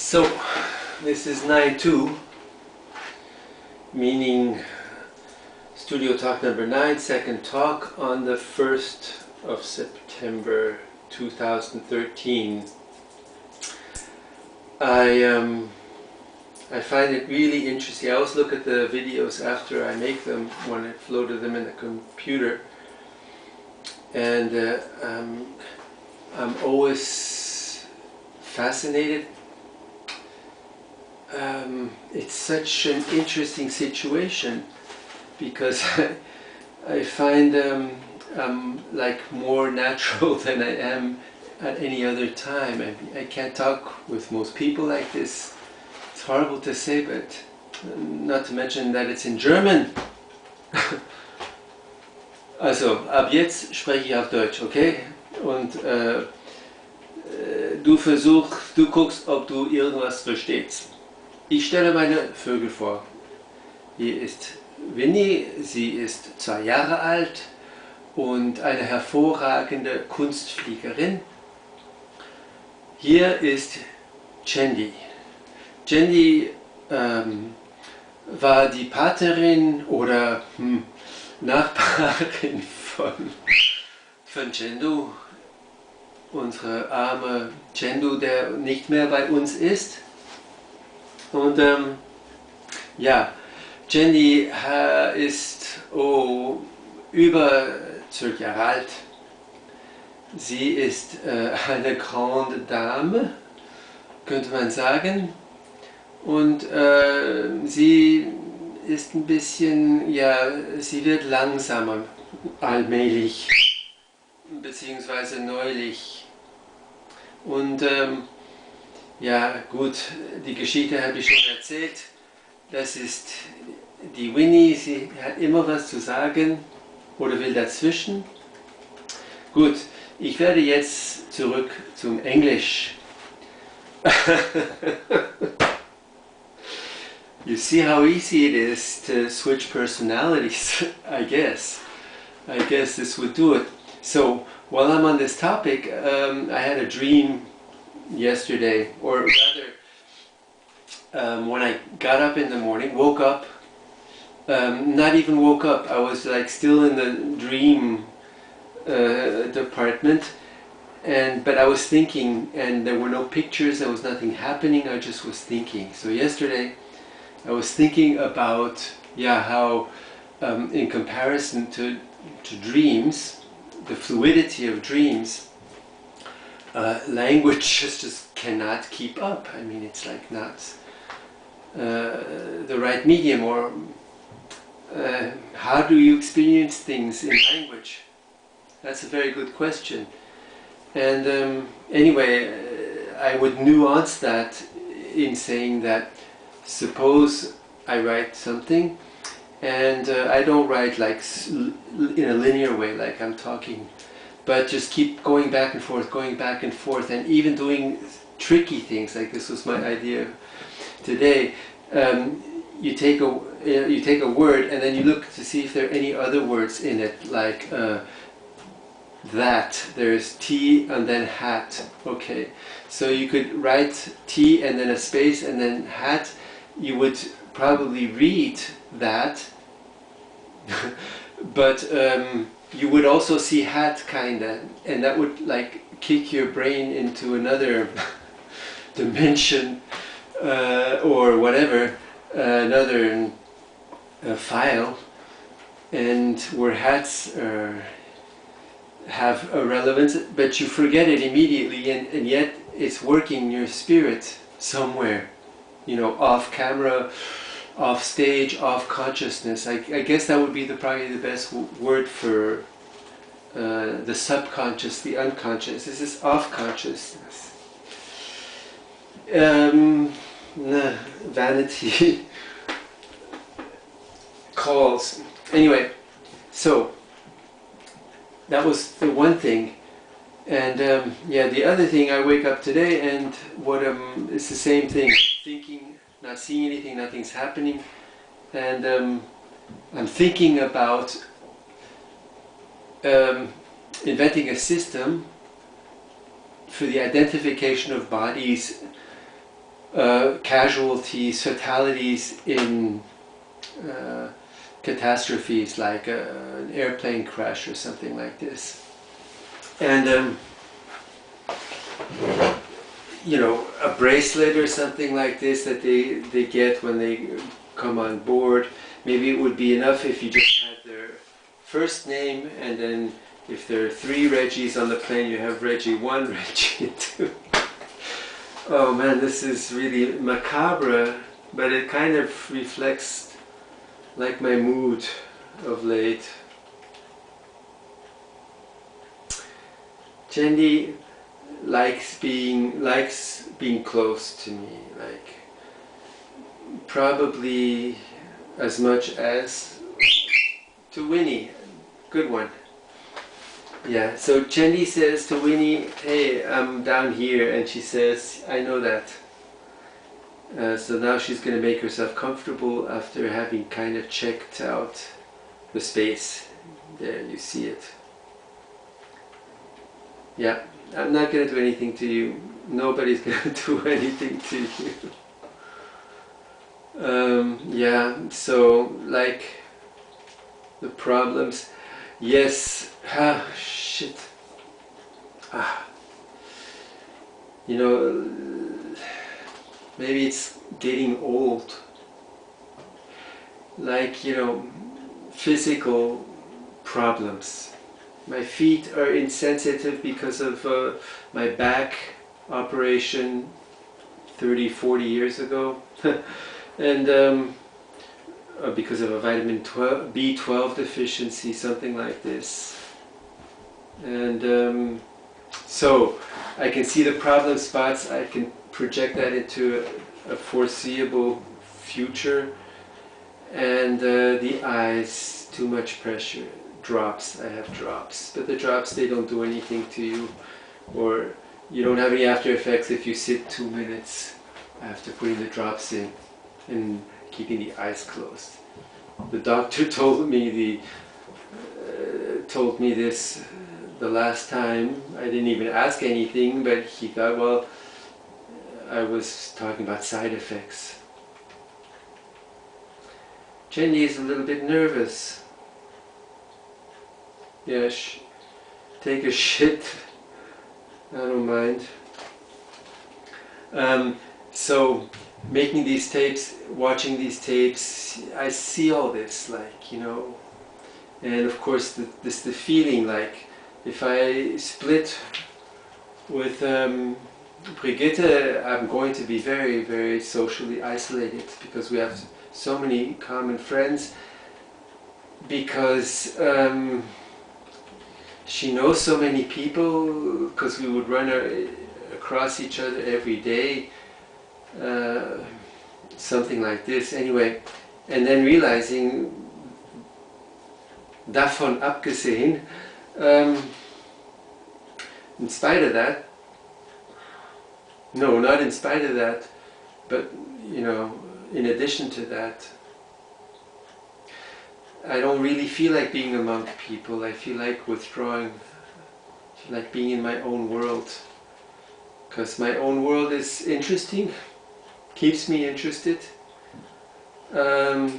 So, this is 9-2, meaning studio talk number 9, second talk on the 1st of September 2013. I find it really interesting. I always look at the videos after I make them, when I've loaded them in the computer, and I'm always fascinated. It's such an interesting situation because I find I'm like more natural than I am at any other time. I can't talk with most people like this. It's horrible to say, but not to mention that it's in German. Also, ab jetzt spreche ich auf Deutsch, okay? Und du guckst, ob du irgendwas verstehst. Ich stelle meine Vögel vor. Hier ist Winnie, sie ist 2 Jahre alt und eine hervorragende Kunstfliegerin. Hier ist Chendi. Chendi war die Paterin oder Nachbarin von Chendu, unsere arme Chendu, der nicht mehr bei uns ist. Und ja, Chendi ist über 12 Jahre alt. Sie ist eine grande Dame, könnte man sagen. Und sie ist ein bisschen, ja, sie wird langsamer, allmählich, beziehungsweise neulich. Und ja gut, die Geschichte habe ich schon erzählt. Das ist die Winnie, sie hat immer was zu sagen oder will dazwischen. Gut, ich werde jetzt zurück zum Englisch. You see how easy it is to switch personalities, I guess. I guess this would do it. So, while I'm on this topic, I had a dream yesterday, or rather, when I got up in the morning, woke up, not even woke up, I was like still in the dream department, but I was thinking, and there were no pictures, there was nothing happening, I just was thinking. So yesterday, I was thinking about, yeah, how in comparison to dreams, the fluidity of dreams, language just cannot keep up. I mean, it's like not the right medium, or how do you experience things in language? That's a very good question. And anyway, I would nuance that in saying that suppose I write something and I don't write like in a linear way, like I'm talking, but just keep going back and forth, and even doing tricky things, like this was my idea today. You take a word and then you look to see if there are any other words in it, like that. There's tea and then hat. Okay, so you could write tea and then a space and then hat. You would probably read that, but you would also see hat kinda, and that would like kick your brain into another dimension or whatever, another file, and where hats have a relevance, but you forget it immediately, and yet it's working in your spirit somewhere, you know, off camera, off stage, off consciousness. I guess that would be probably the best word for the subconscious, the unconscious. This is off consciousness. Vanity calls. Anyway, so that was the one thing. And yeah, the other thing, I wake up today and what it's the same thing. Thinking, not seeing anything, nothing's happening, and I'm thinking about inventing a system for the identification of bodies casualties, fatalities in catastrophes like an airplane crash or something like this. And you know, a bracelet or something like this that they get when they come on board. Maybe it would be enough if you just had their first name, and then if there are 3 Reggies on the plane, you have Reggie 1, Reggie 2. Oh man, this is really macabre, but it kind of reflects like my mood of late. Chendi likes being close to me, like probably as much as to Winnie. Good one. Yeah, so Chendi says to Winnie, hey, I'm down here, and she says, I know that. So now she's going to make herself comfortable after having kind of checked out the space. There, you see it. Yeah, I'm not going to do anything to you. Nobody's going to do anything to you. Yeah, so like the problems. Yes, shit. You know, maybe it's getting old. Like, you know, physical problems. My feet are insensitive because of my back operation 30, 40 years ago. And because of a vitamin B12 deficiency, something like this. And so I can see the problem spots, I can project that into a foreseeable future. And the eyes, too much pressure. Drops, I have drops, but the drops, they don't do anything to you, or you don't have any after effects if you sit 2 minutes after putting the drops in and keeping the eyes closed. The doctor told me this the last time. I didn't even ask anything, but he thought, well, I was talking about side effects. Chendi is a little bit nervous. Yeah, take a shit. I don't mind. So, making these tapes, watching these tapes, I see all this, like, you know, and of course the feeling, like, if I split with Brigitte, I'm going to be very, very socially isolated, because we have so many common friends, because she knows so many people, because we would run across each other every day, something like this. Anyway, and then realizing, davon abgesehen, in spite of that, no, not in spite of that, but, you know, in addition to that, I don't really feel like being among people. I feel like withdrawing. I feel like being in my own world. Because my own world is interesting, keeps me interested. I've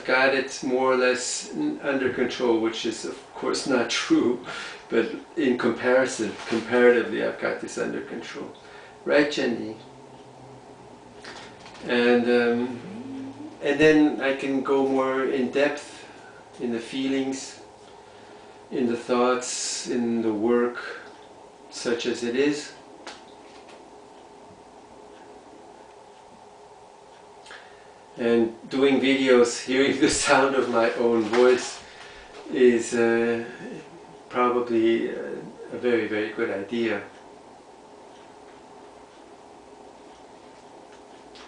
got it more or less under control, which is of course not true, but in comparison, comparatively, I've got this under control. Right, Chendi? And then I can go more in depth in the feelings, in the thoughts, in the work, such as it is. And doing videos, hearing the sound of my own voice is probably a very, very good idea.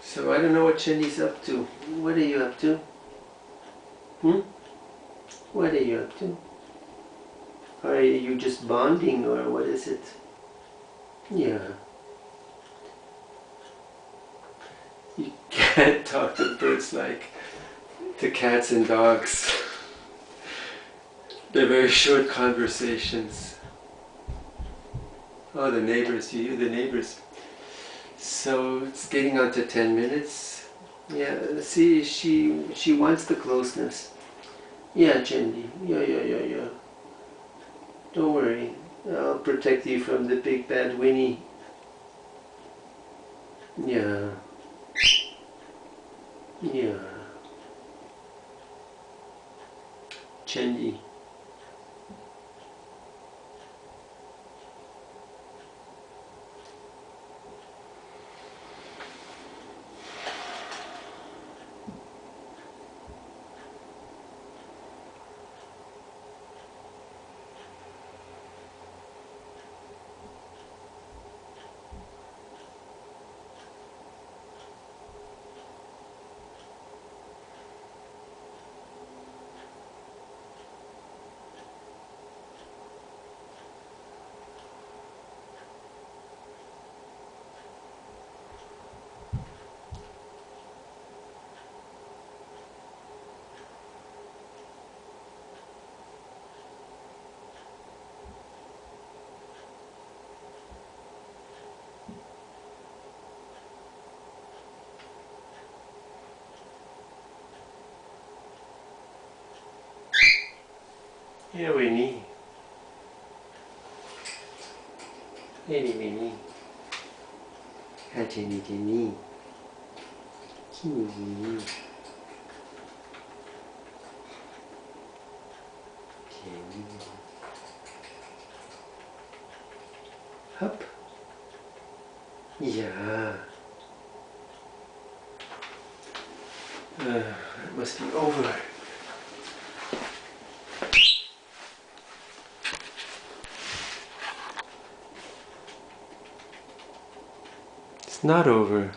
So I don't know what Chendi's up to. What are you up to? What are you up to? Are you just bonding, or what is it? Yeah. You can't talk to birds like to cats and dogs. They're very short conversations. Oh, the neighbors, you hear the neighbors. So it's getting on to 10 minutes. Yeah, see, she wants the closeness. Yeah, Chendi. Yeah. Don't worry. I'll protect you from the big bad Winnie. Yeah. Yeah. Chendi. Yeah, Winnie. Winnie, Winnie. Hi, Jenny, Jenny. Jenny. Jenny. Up. Yeah. It must be over. It's not over.